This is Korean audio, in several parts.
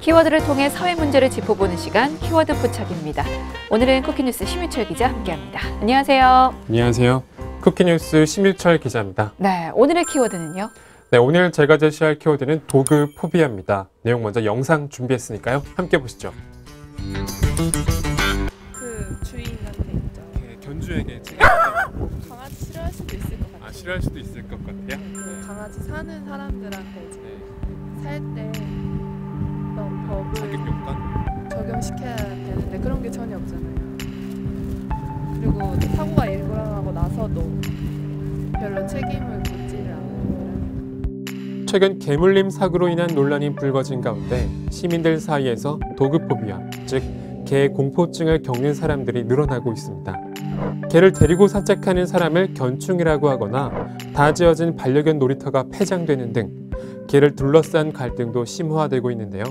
키워드를 통해 사회 문제를 짚어보는 시간 키워드 포착입니다. 오늘은 쿠키뉴스 심유철 기자 함께합니다. 안녕하세요. 안녕하세요. 쿠키뉴스 심유철 기자입니다. 네, 오늘의 키워드는요? 네, 오늘 제가 제시할 키워드는 도그 포비아입니다. 내용 먼저 영상 준비했으니까요. 함께 보시죠. 그 주인한테 있죠. 견주에게 강아지 싫어할 수도 있을 것 같아요. 싫어할 수도 있을 것 같아요. 그 강아지 사는 사람들한테 이제 네. 살 때 어떤 법을 자격요건? 적용시켜야 되는데 그런 게 전혀 없잖아요. 그리고 사고가 일어나고 나서도 별로 책임을 묻지를 않는. 최근 개물림 사고로 인한 논란이 불거진 가운데 시민들 사이에서 도그 포비아, 즉 개 공포증을 겪는 사람들이 늘어나고 있습니다. 개를 데리고 산책하는 사람을 견충이라고 하거나 다 지어진 반려견 놀이터가 폐장되는 등 개를 둘러싼 갈등도 심화되고 있는데요.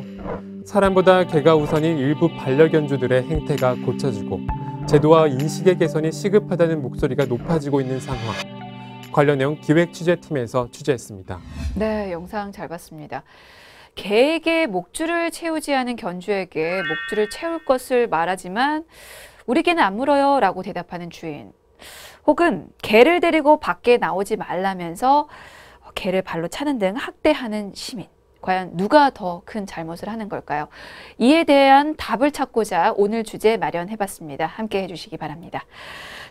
사람보다 개가 우선인 일부 반려견주들의 행태가 고쳐지고 제도와 인식의 개선이 시급하다는 목소리가 높아지고 있는 상황. 관련 내용 기획취재팀에서 취재했습니다. 네, 영상 잘 봤습니다. 개에게 목줄을 채우지 않은 견주에게 목줄을 채울 것을 말하지만 우리 개는 안 물어요 라고 대답하는 주인. 혹은 개를 데리고 밖에 나오지 말라면서 개를 발로 차는 등 학대하는 시민. 과연 누가 더 큰 잘못을 하는 걸까요? 이에 대한 답을 찾고자 오늘 주제 마련해봤습니다. 함께 해주시기 바랍니다.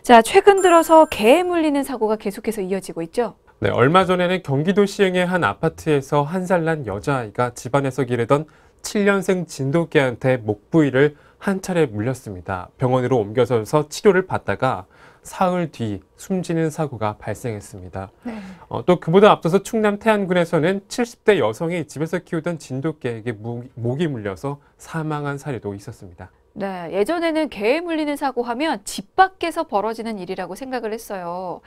자, 최근 들어서 개에 물리는 사고가 계속해서 이어지고 있죠? 네, 얼마 전에는 경기도 시흥의 한 아파트에서 한 살 난 여자아이가 집안에서 기르던 7년생 진돗개한테 목 부위를 한 차례 물렸습니다. 병원으로 옮겨져서 치료를 받다가 사흘 뒤 숨지는 사고가 발생했습니다. 네. 또 그보다 앞서서 충남 태안군에서는 70대 여성이 집에서 키우던 진돗개에게 목이 물려서 사망한 사례도 있었습니다. 네, 예전에는 개에 물리는 사고 하면 집 밖에서 벌어지는 일이라고 생각을 했어요.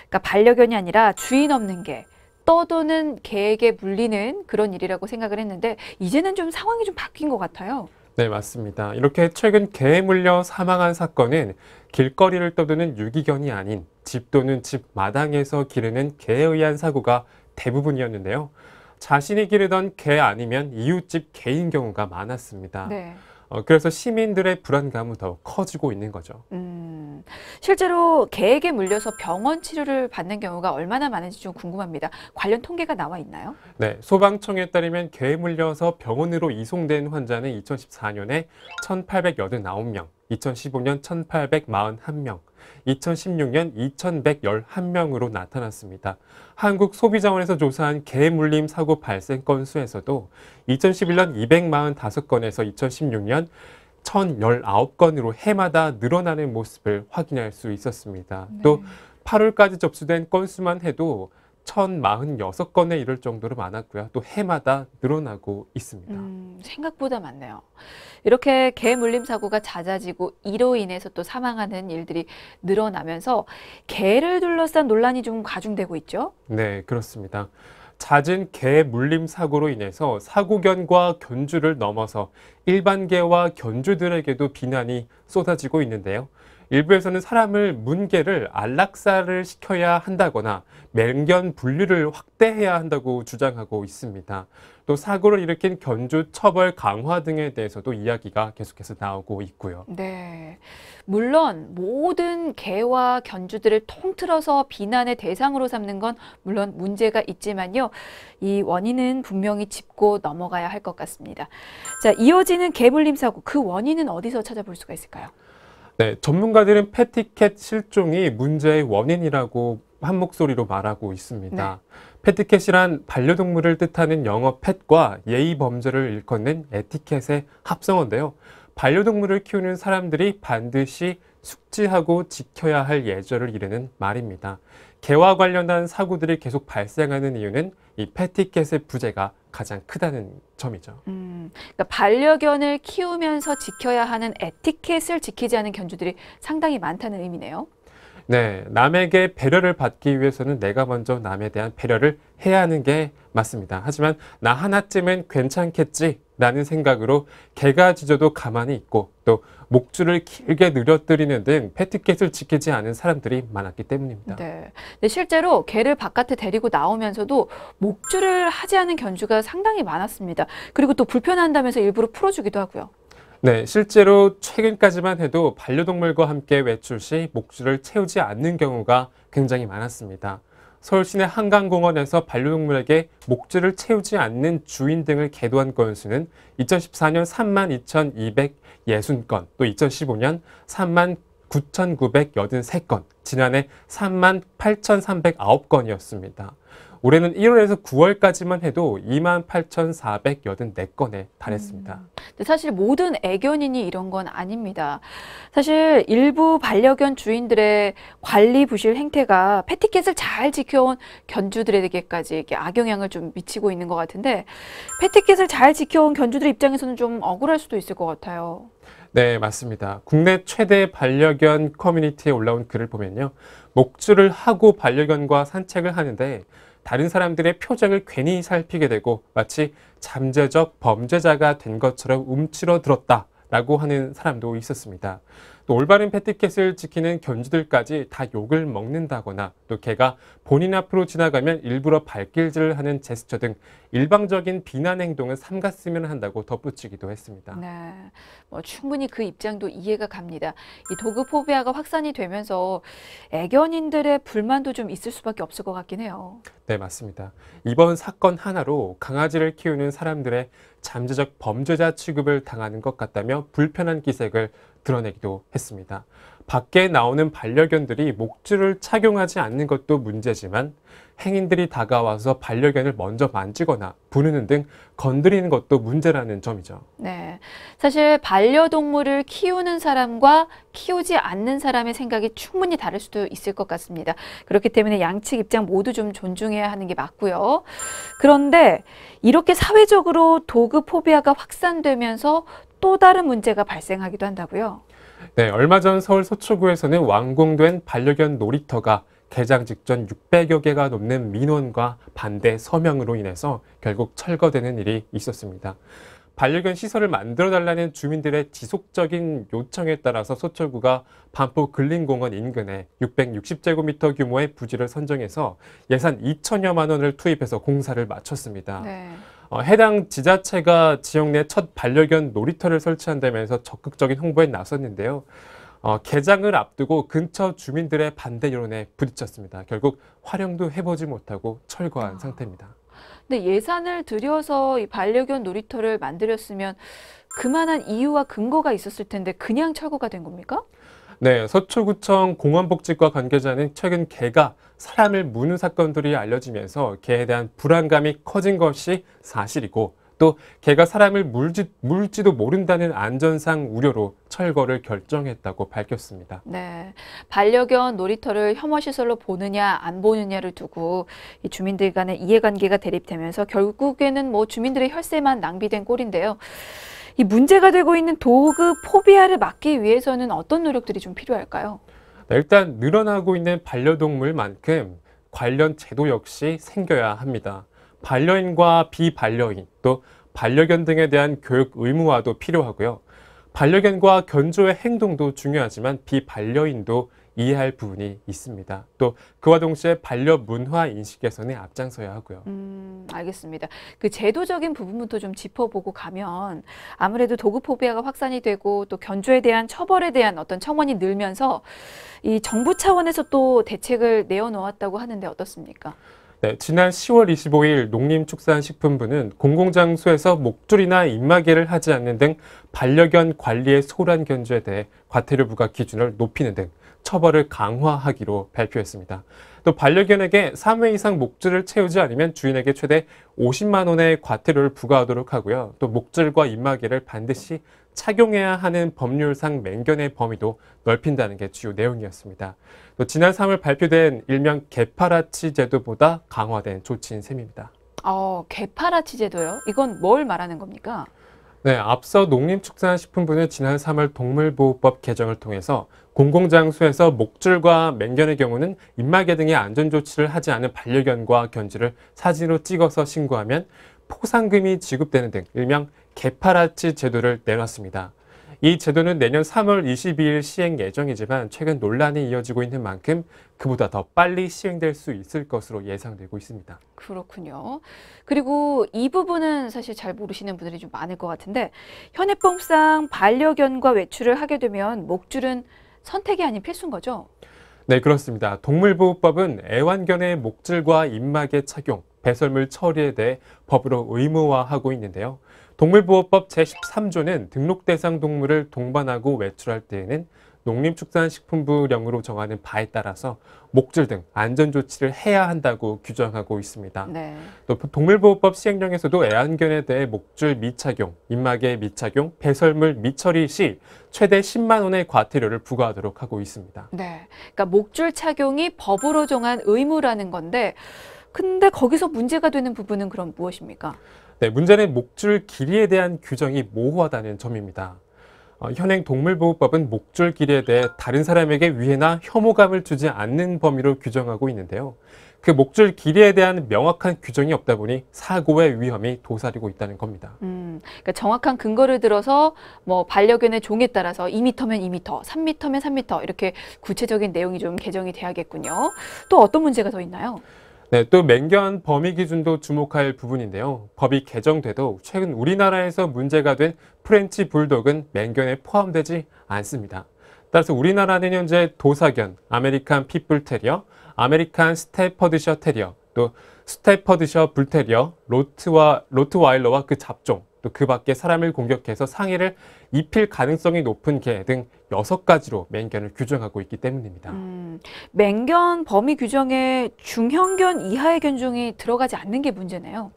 그러니까 반려견이 아니라 주인 없는 개, 떠도는 개에게 물리는 그런 일이라고 생각을 했는데 이제는 좀 상황이 좀 바뀐 것 같아요. 네, 맞습니다. 이렇게 최근 개에 물려 사망한 사건은 길거리를 떠도는 유기견이 아닌 집 또는 집 마당에서 기르는 개에 의한 사고가 대부분이었는데요. 자신이 기르던 개 아니면 이웃집 개인 경우가 많았습니다. 네. 그래서 시민들의 불안감은 더 커지고 있는 거죠. 실제로 개에게 물려서 병원 치료를 받는 경우가 얼마나 많은지 좀 궁금합니다. 관련 통계가 나와 있나요? 네, 소방청에 따르면 개에 물려서 병원으로 이송된 환자는 2014년에 1,889명, 2015년 1,841명, 2016년 2,111명으로 나타났습니다. 한국소비자원에서 조사한 개 물림 사고 발생 건수에서도 2011년 245건에서 2016년 1,019건으로 해마다 늘어나는 모습을 확인할 수 있었습니다. 네. 또 8월까지 접수된 건수만 해도 1,046건에 이를 정도로 많았고요. 또 해마다 늘어나고 있습니다. 생각보다 많네요. 이렇게 개 물림 사고가 잦아지고 이로 인해서 또 사망하는 일들이 늘어나면서 개를 둘러싼 논란이 좀 가중되고 있죠? 네, 그렇습니다. 잦은 개 물림 사고로 인해서 사고견과 견주를 넘어서 일반 개와 견주들에게도 비난이 쏟아지고 있는데요. 일부에서는 사람을 문 개를 안락사를 시켜야 한다거나 맹견 분류를 확대해야 한다고 주장하고 있습니다. 또 사고를 일으킨 견주 처벌 강화 등에 대해서도 이야기가 계속해서 나오고 있고요. 네. 물론 모든 개와 견주들을 통틀어서 비난의 대상으로 삼는 건 물론 문제가 있지만요. 이 원인은 분명히 짚고 넘어가야 할 것 같습니다. 자, 이어지는 개 물림 사고, 그 원인은 어디서 찾아볼 수가 있을까요? 네, 전문가들은 패티캣 실종이 문제의 원인이라고 한 목소리로 말하고 있습니다. 네. 패티캣이란 반려동물을 뜻하는 영어 팻과 예의 범죄를 일컫는 에티켓의 합성어인데요. 반려동물을 키우는 사람들이 반드시 숙지하고 지켜야 할 예절을 이르는 말입니다. 개와 관련한 사고들이 계속 발생하는 이유는 이 패티켓의 부재가 가장 크다는 점이죠. 그러니까 반려견을 키우면서 지켜야 하는 에티켓을 지키지 않은 견주들이 상당히 많다는 의미네요. 네, 남에게 배려를 받기 위해서는 내가 먼저 남에 대한 배려를 해야 하는 게 맞습니다. 하지만 나 하나쯤은 괜찮겠지 라는 생각으로 개가 짖어도 가만히 있고 또 목줄을 길게 늘어뜨리는 등 패티켓을 지키지 않은 사람들이 많았기 때문입니다. 네. 근데 실제로 개를 바깥에 데리고 나오면서도 목줄을 하지 않은 견주가 상당히 많았습니다. 그리고 또 불편한다면서 일부러 풀어주기도 하고요. 네, 실제로 최근까지만 해도 반려동물과 함께 외출 시 목줄을 채우지 않는 경우가 굉장히 많았습니다. 서울 시내 한강공원에서 반려동물에게 목줄을 채우지 않는 주인 등을 계도한 건수는 2014년 32,260건, 또 2015년 39,983건, 지난해 38,309건이었습니다. 올해는 1월에서 9월까지만 해도 28,484건에 달했습니다. 근데 사실 모든 애견인이 이런 건 아닙니다. 사실 일부 반려견 주인들의 관리 부실 행태가 패티켓을 잘 지켜온 견주들에게까지 이렇게 악영향을 좀 미치고 있는 것 같은데, 패티켓을 잘 지켜온 견주들 입장에서는 좀 억울할 수도 있을 것 같아요. 네, 맞습니다. 국내 최대 반려견 커뮤니티에 올라온 글을 보면요. 목줄을 하고 반려견과 산책을 하는데 다른 사람들의 표정을 괜히 살피게 되고 마치 잠재적 범죄자가 된 것처럼 움츠러들었다라고 하는 사람도 있었습니다. 또 올바른 패티켓을 지키는 견주들까지 다 욕을 먹는다거나 또 개가 본인 앞으로 지나가면 일부러 발길질을 하는 제스처 등 일방적인 비난 행동을 삼갔으면 한다고 덧붙이기도 했습니다. 네, 충분히 그 입장도 이해가 갑니다. 이 도그 포비아가 확산이 되면서 애견인들의 불만도 좀 있을 수밖에 없을 것 같긴 해요. 네, 맞습니다. 이번 사건 하나로 강아지를 키우는 사람들의 잠재적 범죄자 취급을 당하는 것 같다며 불편한 기색을 드러내기도 했습니다. 밖에 나오는 반려견들이 목줄을 착용하지 않는 것도 문제지만 행인들이 다가와서 반려견을 먼저 만지거나 부르는 등 건드리는 것도 문제라는 점이죠. 네, 사실 반려동물을 키우는 사람과 키우지 않는 사람의 생각이 충분히 다를 수도 있을 것 같습니다. 그렇기 때문에 양측 입장 모두 좀 존중해야 하는 게 맞고요. 그런데 이렇게 사회적으로 도그 포비아가 확산되면서 또 다른 문제가 발생하기도 한다고요? 네, 얼마 전 서울 서초구에서는 완공된 반려견 놀이터가 개장 직전 600여 개가 넘는 민원과 반대 서명으로 인해서 결국 철거되는 일이 있었습니다. 반려견 시설을 만들어달라는 주민들의 지속적인 요청에 따라서 서초구가 반포 근린공원 인근에 660제곱미터 규모의 부지를 선정해서 예산 2천여만 원을 투입해서 공사를 마쳤습니다. 네. 해당 지자체가 지역 내 첫 반려견 놀이터를 설치한다면서 적극적인 홍보에 나섰는데요. 개장을 앞두고 근처 주민들의 반대 여론에 부딪혔습니다. 결국 활용도 해보지 못하고 철거한 상태입니다. 근데 예산을 들여서 이 반려견 놀이터를 만들었으면 그만한 이유와 근거가 있었을 텐데 그냥 철거가 된 겁니까? 네, 서초구청 공원복지과 관계자는 최근 개가 사람을 무는 사건들이 알려지면서 개에 대한 불안감이 커진 것이 사실이고 또 개가 사람을 물지도 모른다는 안전상 우려로 철거를 결정했다고 밝혔습니다. 네, 반려견 놀이터를 혐오시설로 보느냐 안 보느냐를 두고 이 주민들 간의 이해관계가 대립되면서 결국에는 주민들의 혈세만 낭비된 꼴인데요. 이 문제가 되고 있는 도그 포비아를 막기 위해서는 어떤 노력들이 좀 필요할까요? 네, 일단 늘어나고 있는 반려동물만큼 관련 제도 역시 생겨야 합니다. 반려인과 비반려인, 또 반려견 등에 대한 교육 의무화도 필요하고요. 반려견과 견주의 행동도 중요하지만 비반려인도 이해할 부분이 있습니다. 또 그와 동시에 반려 문화 인식에서는 앞장서야 하고요. 알겠습니다. 그 제도적인 부분부터 좀 짚어보고 가면 아무래도 도그포비아가 확산이 되고 또 견주에 대한 처벌에 대한 어떤 청원이 늘면서 이 정부 차원에서 또 대책을 내어놓았다고 하는데 어떻습니까? 네, 지난 10월 25일 농림축산식품부는 공공장소에서 목줄이나 입마개를 하지 않는 등 반려견 관리에 소홀한 견주에 대해 과태료 부과 기준을 높이는 등 처벌을 강화하기로 발표했습니다. 또 반려견에게 3회 이상 목줄을 채우지 않으면 주인에게 최대 50만 원의 과태료를 부과하도록 하고요. 또 목줄과 입마개를 반드시 착용해야 하는 법률상 맹견의 범위도 넓힌다는 게 주요 내용이었습니다. 또 지난 3월 발표된 일명 개파라치 제도보다 강화된 조치인 셈입니다. 개파라치 제도요? 이건 뭘 말하는 겁니까? 네, 앞서 농림축산식품부는 지난 3월 동물보호법 개정을 통해서 공공장소에서 목줄과 맹견의 경우는 입마개 등의 안전조치를 하지 않은 반려견과 견주를 사진으로 찍어서 신고하면 포상금이 지급되는 등 일명 개파라치 제도를 내놨습니다. 이 제도는 내년 3월 22일 시행 예정이지만 최근 논란이 이어지고 있는 만큼 그보다 더 빨리 시행될 수 있을 것으로 예상되고 있습니다. 그렇군요. 그리고 이 부분은 사실 잘 모르시는 분들이 좀 많을 것 같은데 현행법상 반려견과 외출을 하게 되면 목줄은 선택이 아닌 필수인 거죠? 네, 그렇습니다. 동물보호법은 애완견의 목줄과 입막의 착용, 배설물 처리에 대해 법으로 의무화하고 있는데요. 동물보호법 제13조는 등록 대상 동물을 동반하고 외출할 때에는 농림축산식품부령으로 정하는 바에 따라서 목줄 등 안전조치를 해야 한다고 규정하고 있습니다. 네. 또 동물보호법 시행령에서도 애완견에 대해 목줄 미착용, 입막의 미착용, 배설물 미처리 시 최대 10만 원의 과태료를 부과하도록 하고 있습니다. 네. 그러니까 목줄 착용이 법으로 정한 의무라는 건데 근데 거기서 문제가 되는 부분은 그럼 무엇입니까? 네, 문제는 목줄 길이에 대한 규정이 모호하다는 점입니다. 현행 동물보호법은 목줄 길이에 대해 다른 사람에게 위해나 혐오감을 주지 않는 범위로 규정하고 있는데요. 그 목줄 길이에 대한 명확한 규정이 없다 보니 사고의 위험이 도사리고 있다는 겁니다. 그러니까 정확한 근거를 들어서 뭐 반려견의 종에 따라서 2m면 2m, 3m면 3m 이렇게 구체적인 내용이 좀 개정이 돼야겠군요. 또 어떤 문제가 더 있나요? 네, 또 맹견 범위 기준도 주목할 부분인데요. 법이 개정돼도 최근 우리나라에서 문제가 된 프렌치 불독은 맹견에 포함되지 않습니다. 따라서 우리나라는 현재 도사견, 아메리칸 핏불 테리어, 아메리칸 스테퍼드셔 테리어, 또 스테퍼드셔 불테리어, 로트와일러와 그 잡종, 또 그 밖에 사람을 공격해서 상해를 입힐 가능성이 높은 개 등 6가지로 맹견을 규정하고 있기 때문입니다. 맹견 범위 규정에 중형견 이하의 견종이 들어가지 않는 게 문제네요.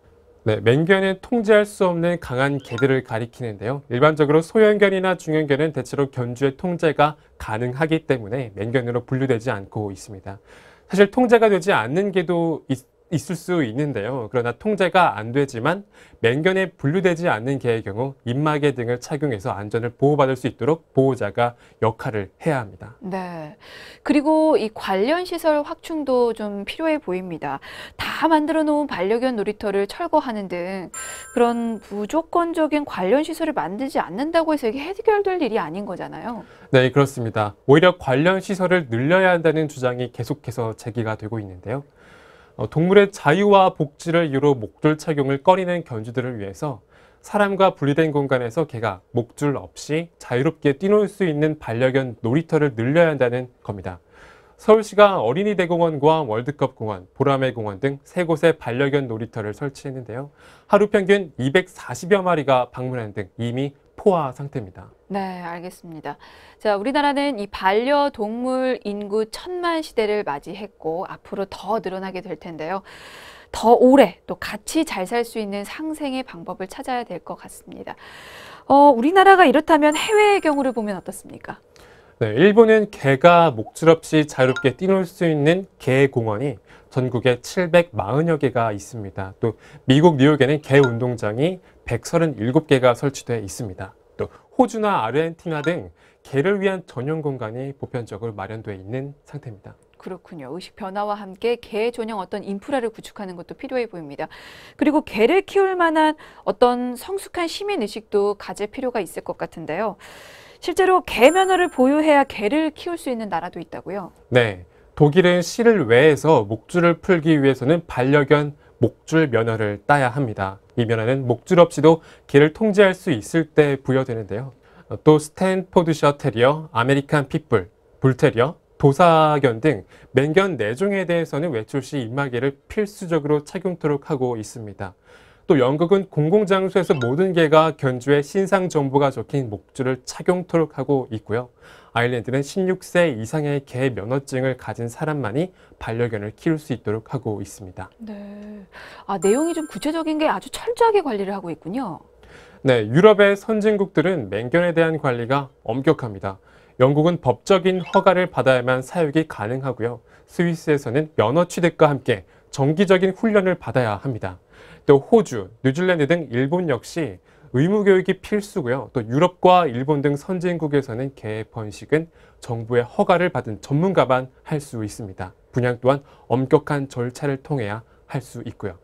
네, 맹견은 통제할 수 없는 강한 개들을 가리키는데요. 일반적으로 소형견이나 중형견은 대체로 견주의 통제가 가능하기 때문에 맹견으로 분류되지 않고 있습니다. 사실 통제가 되지 않는 개도 있을 수 있는데요. 그러나 통제가 안 되지만 맹견에 분류되지 않는 개의 경우 입마개 등을 착용해서 안전을 보호받을 수 있도록 보호자가 역할을 해야 합니다. 네. 그리고 이 관련 시설 확충도 좀 필요해 보입니다. 다 만들어 놓은 반려견 놀이터를 철거하는 등 그런 무조건적인 관련 시설을 만들지 않는다고 해서 이게 해결될 일이 아닌 거잖아요. 네, 그렇습니다. 오히려 관련 시설을 늘려야 한다는 주장이 계속해서 제기가 되고 있는데요. 동물의 자유와 복지를 이유로 목줄 착용을 꺼리는 견주들을 위해서 사람과 분리된 공간에서 개가 목줄 없이 자유롭게 뛰놀 수 있는 반려견 놀이터를 늘려야 한다는 겁니다. 서울시가 어린이대공원과 월드컵공원, 보라매공원 등 3곳에 반려견 놀이터를 설치했는데요. 하루 평균 240여 마리가 방문하는 등 이미 포화 상태입니다. 네, 알겠습니다. 자, 우리나라는 이 반려동물 인구 1000만 시대를 맞이했고 앞으로 더 늘어나게 될 텐데요. 더 오래 또 같이 잘 살 수 있는 상생의 방법을 찾아야 될 것 같습니다. 우리나라가 이렇다면 해외의 경우를 보면 어떻습니까? 네, 일본은 개가 목줄 없이 자유롭게 뛰놀 수 있는 개 공원이 전국에 740여 개가 있습니다. 또 미국 뉴욕에는 개 운동장이 137개가 설치되어 있습니다. 또 호주나 아르헨티나 등 개를 위한 전용 공간이 보편적으로 마련되어 있는 상태입니다. 그렇군요. 의식 변화와 함께 개 전용 어떤 인프라를 구축하는 것도 필요해 보입니다. 그리고 개를 키울 만한 어떤 성숙한 시민 의식도 가질 필요가 있을 것 같은데요. 실제로 개 면허를 보유해야 개를 키울 수 있는 나라도 있다고요? 네, 독일은 실외에서 목줄을 풀기 위해서는 반려견 목줄 면허를 따야 합니다. 이 면허는 목줄 없이도 개를 통제할 수 있을 때 부여되는데요. 또 스탠포드셔 테리어, 아메리칸 핏불, 불테리어, 도사견 등 맹견 4종에 대해서는 외출 시 입마개를 필수적으로 착용토록 하고 있습니다. 또 영국은 공공장소에서 모든 개가 견주에 신상 정보가 적힌 목줄을 착용토록 하고 있고요. 아일랜드는 16세 이상의 개 면허증을 가진 사람만이 반려견을 키울 수 있도록 하고 있습니다. 네. 내용이 좀 구체적인 게 아주 철저하게 관리를 하고 있군요. 네, 유럽의 선진국들은 맹견에 대한 관리가 엄격합니다. 영국은 법적인 허가를 받아야만 사육이 가능하고요. 스위스에서는 면허 취득과 함께 정기적인 훈련을 받아야 합니다. 또 호주, 뉴질랜드 등 일본 역시 의무 교육이 필수고요. 또 유럽과 일본 등 선진국에서는 개 번식은 정부의 허가를 받은 전문가만 할 수 있습니다. 분양 또한 엄격한 절차를 통해야 할 수 있고요.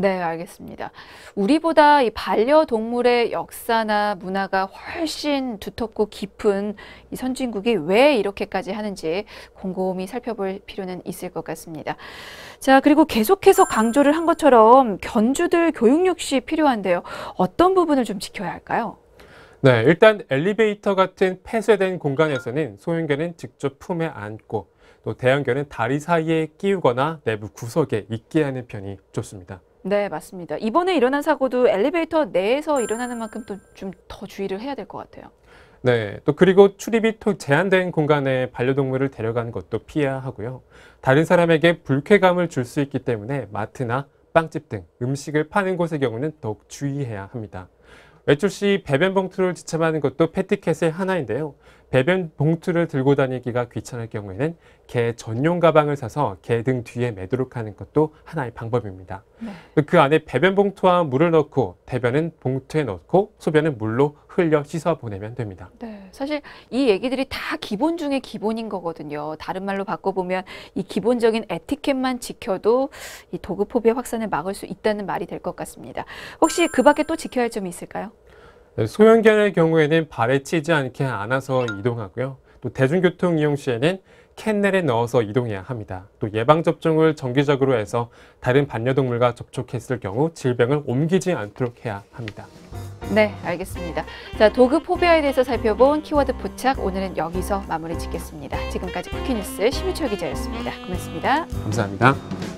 네, 알겠습니다. 우리보다 이 반려동물의 역사나 문화가 훨씬 두텁고 깊은 이 선진국이 왜 이렇게까지 하는지 곰곰이 살펴볼 필요는 있을 것 같습니다. 자, 그리고 계속해서 강조를 한 것처럼 견주들 교육 역시 필요한데요. 어떤 부분을 좀 지켜야 할까요? 네, 일단 엘리베이터 같은 폐쇄된 공간에서는 소형견은 직접 품에 안고 또 대형견은 다리 사이에 끼우거나 내부 구석에 있게 하는 편이 좋습니다. 네, 맞습니다. 이번에 일어난 사고도 엘리베이터 내에서 일어나는 만큼 또 좀 더 주의를 해야 될 것 같아요. 네, 또 그리고 출입이 제한된 공간에 반려동물을 데려가는 것도 피해야 하고요. 다른 사람에게 불쾌감을 줄 수 있기 때문에 마트나 빵집 등 음식을 파는 곳의 경우는 더욱 주의해야 합니다. 외출 시 배변 봉투를 지참하는 것도 패티켓의 하나인데요. 배변 봉투를 들고 다니기가 귀찮을 경우에는 개 전용 가방을 사서 개 등 뒤에 매도록 하는 것도 하나의 방법입니다. 네. 그 안에 배변 봉투와 물을 넣고 대변은 봉투에 넣고 소변은 물로 흘려 씻어 보내면 됩니다. 네, 사실 이 얘기들이 다 기본 중에 기본인 거거든요. 다른 말로 바꿔보면 이 기본적인 에티켓만 지켜도 이 도그포비아 확산을 막을 수 있다는 말이 될 것 같습니다. 혹시 그 밖에 또 지켜야 할 점이 있을까요? 네, 소형견의 경우에는 발에 치지 않게 안아서 이동하고요. 또 대중교통 이용 시에는 캔넬에 넣어서 이동해야 합니다. 또 예방접종을 정기적으로 해서 다른 반려동물과 접촉했을 경우 질병을 옮기지 않도록 해야 합니다. 네, 알겠습니다. 자, 도그포비아에 대해서 살펴본 키워드 포착 오늘은 여기서 마무리 짓겠습니다. 지금까지 쿠키뉴스 심유철 기자였습니다. 고맙습니다. 감사합니다.